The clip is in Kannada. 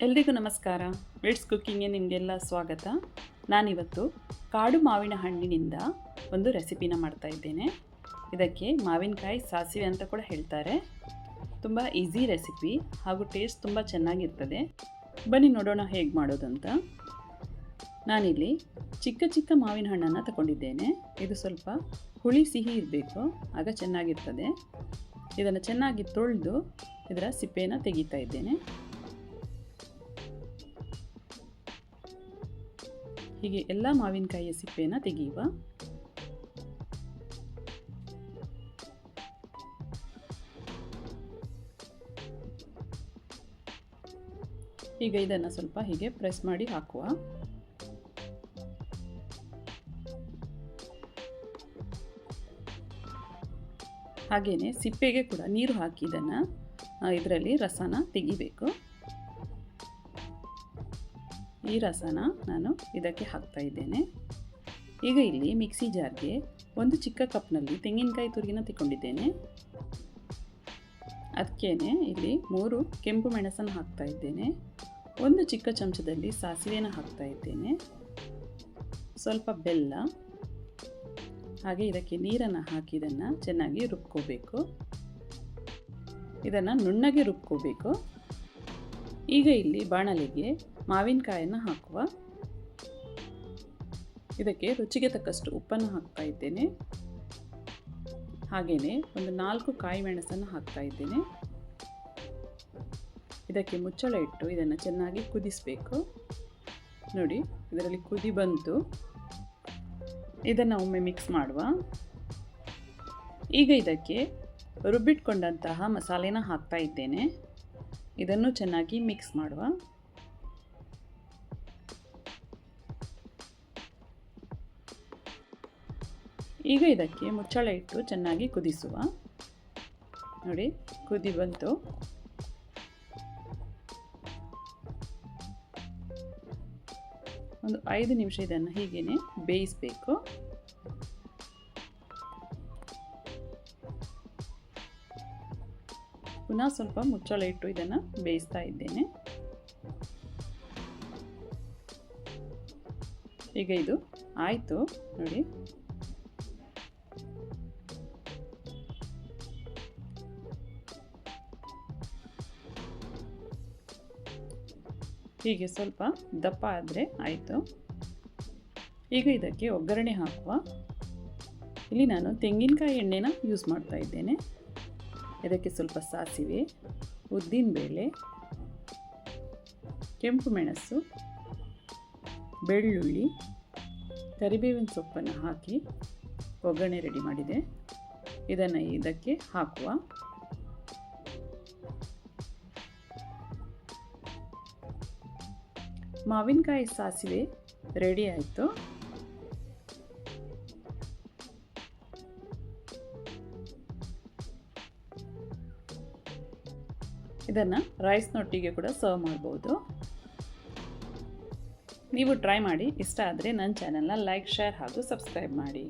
ಎಲ್ರಿಗೂ ನಮಸ್ಕಾರ. ವೆಟ್ಸ್ ಕುಕ್ಕಿಂಗ್ಗೆ ನಿಮಗೆಲ್ಲ ಸ್ವಾಗತ. ನಾನಿವತ್ತು ಕಾಡು ಮಾವಿನ ಹಣ್ಣಿನಿಂದ ಒಂದು ರೆಸಿಪಿನ ಮಾಡ್ತಾ ಇದ್ದೇನೆ. ಇದಕ್ಕೆ ಮಾವಿನಕಾಯಿ ಸಾಸಿವೆ ಅಂತ ಕೂಡ ಹೇಳ್ತಾರೆ. ತುಂಬ ಈಸಿ ರೆಸಿಪಿ ಹಾಗೂ ಟೇಸ್ಟ್ ತುಂಬ ಚೆನ್ನಾಗಿರ್ತದೆ. ಬನ್ನಿ ನೋಡೋಣ ಹೇಗೆ ಮಾಡೋದಂತ. ನಾನಿಲ್ಲಿ ಚಿಕ್ಕ ಚಿಕ್ಕ ಮಾವಿನ ಹಣ್ಣನ್ನು ತಗೊಂಡಿದ್ದೇನೆ. ಇದು ಸ್ವಲ್ಪ ಹುಳಿ ಸಿಹಿ ಇರಬೇಕು, ಆಗ ಚೆನ್ನಾಗಿರ್ತದೆ. ಇದನ್ನು ಚೆನ್ನಾಗಿ ತೊಳೆದು ಇದರ ಸಿಪ್ಪೆಯನ್ನು ತೆಗಿತಾ ಇದ್ದೇನೆ. ಹೀಗೆ ಎಲ್ಲ ಮಾವಿನಕಾಯಿಯ ಸಿಪ್ಪೆಯನ್ನು ತೆಗೆಯುವ. ಈಗ ಇದನ್ನು ಸ್ವಲ್ಪ ಹೀಗೆ ಪ್ರೆಸ್ ಮಾಡಿ ಹಾಕುವ. ಹಾಗೆಯೇ ಸಿಪ್ಪೆಗೆ ಕೂಡ ನೀರು ಹಾಕಿ ಇದರಲ್ಲಿ ರಸನ ತೆಗಿಬೇಕು. ಈ ರಸನ ನಾನು ಇದಕ್ಕೆ ಹಾಕ್ತಾ ಇದ್ದೇನೆ. ಈಗ ಇಲ್ಲಿ ಮಿಕ್ಸಿ ಜಾರ್ಗೆ ಒಂದು ಚಿಕ್ಕ ಕಪ್ನಲ್ಲಿ ತೆಂಗಿನಕಾಯಿ ತುರಿನ ತಗೊಂಡಿದ್ದೇನೆ. ಅದಕ್ಕೇನೆ ಇಲ್ಲಿ 3 ಕೆಂಪು ಮೆಣಸನ್ನು ಹಾಕ್ತಾ ಇದ್ದೇನೆ. ಒಂದು ಚಿಕ್ಕ ಚಮಚದಲ್ಲಿ ಸಾಸಿವೆನ ಹಾಕ್ತಾ ಇದ್ದೇನೆ. ಸ್ವಲ್ಪ ಬೆಲ್ಲ, ಹಾಗೆ ಇದಕ್ಕೆ ನೀರನ್ನು ಹಾಕಿ ಇದನ್ನು ಚೆನ್ನಾಗಿ ರುಬ್ಕೋಬೇಕು. ಇದನ್ನು ನುಣ್ಣಗೆ ರುಬ್ಕೋಬೇಕು. ಈಗ ಇಲ್ಲಿ ಬಾಣಲೆಗೆ ಮಾವಿನಕಾಯನ್ನು ಹಾಕುವ. ಇದಕ್ಕೆ ರುಚಿಗೆ ತಕ್ಕಷ್ಟು ಉಪ್ಪನ್ನು ಹಾಕ್ತಾ ಇದ್ದೇನೆ. ಹಾಗೆಯೇ ಒಂದು 4 ಕಾಯಿ ಮೆಣಸನ್ನು ಹಾಕ್ತಾ ಇದ್ದೇನೆ. ಇದಕ್ಕೆ ಮುಚ್ಚಳ ಇಟ್ಟು ಇದನ್ನು ಚೆನ್ನಾಗಿ ಕುದಿಸಬೇಕು. ನೋಡಿ, ಇದರಲ್ಲಿ ಕುದಿ ಬಂತು. ಇದನ್ನು ಒಮ್ಮೆ ಮಿಕ್ಸ್ ಮಾಡುವ. ಈಗ ಇದಕ್ಕೆ ರುಬ್ಬಿಟ್ಕೊಂಡಂತಹ ಮಸಾಲೆನ ಹಾಕ್ತಾ ಇದ್ದೇನೆ. ಇದನ್ನು ಚೆನ್ನಾಗಿ ಮಿಕ್ಸ್ ಮಾಡುವ. ಈಗ ಇದಕ್ಕೆ ಮುಚ್ಚಳ ಇಟ್ಟು ಚೆನ್ನಾಗಿ ಕುದಿಸುವ. ನೋಡಿ, ಕುದಿ ಬಂತು. ಒಂದು 5 ನಿಮಿಷ ಇದನ್ನು ಹೀಗೇನೆ ಬೇಯಿಸಬೇಕು. ಪುನಃ ಸ್ವಲ್ಪ ಮುಚ್ಚಳ ಇಟ್ಟು ಇದನ್ನು ಬೇಯಿಸ್ತಾ ಇದ್ದೇನೆ. ಈಗ ಇದು ಆಯಿತು. ನೋಡಿ, ಹೀಗೆ ಸ್ವಲ್ಪ ದಪ್ಪ ಆದರೆ ಆಯಿತು. ಈಗ ಇದಕ್ಕೆ ಒಗ್ಗರಣೆ ಹಾಕುವ. ಇಲ್ಲಿ ನಾನು ತೆಂಗಿನಕಾಯಿ ಎಣ್ಣೆನ ಯೂಸ್ ಮಾಡ್ತಾ ಇದ್ದೇನೆ. ಇದಕ್ಕೆ ಸ್ವಲ್ಪ ಸಾಸಿವೆ, ಉದ್ದಿನಬೇಳೆ, ಕೆಂಪು ಮೆಣಸು, ಬೆಳ್ಳುಳ್ಳಿ, ಕರಿಬೇವಿನ ಸೊಪ್ಪನ್ನು ಹಾಕಿ ಒಗ್ಗರಣೆ ರೆಡಿ ಮಾಡಿದೆ. ಇದನ್ನು ಇದಕ್ಕೆ ಹಾಕುವ. ಮಾವಿನಕಾಯಿ ಸಾಸಿವೆ ರೆಡಿ ಆಯಿತು. ಇದನ್ನು ರೈಸ್ನೊಟ್ಟಿಗೆ ಕೂಡ ಸರ್ವ್ ಮಾಡ್ಬೋದು. ನೀವು ಟ್ರೈ ಮಾಡಿ. ಇಷ್ಟ ಆದರೆ ನನ್ನ ಚಾನೆಲ್ನ ಲೈಕ್, ಶೇರ್ ಹಾಗೂ ಸಬ್ಸ್ಕ್ರೈಬ್ ಮಾಡಿ.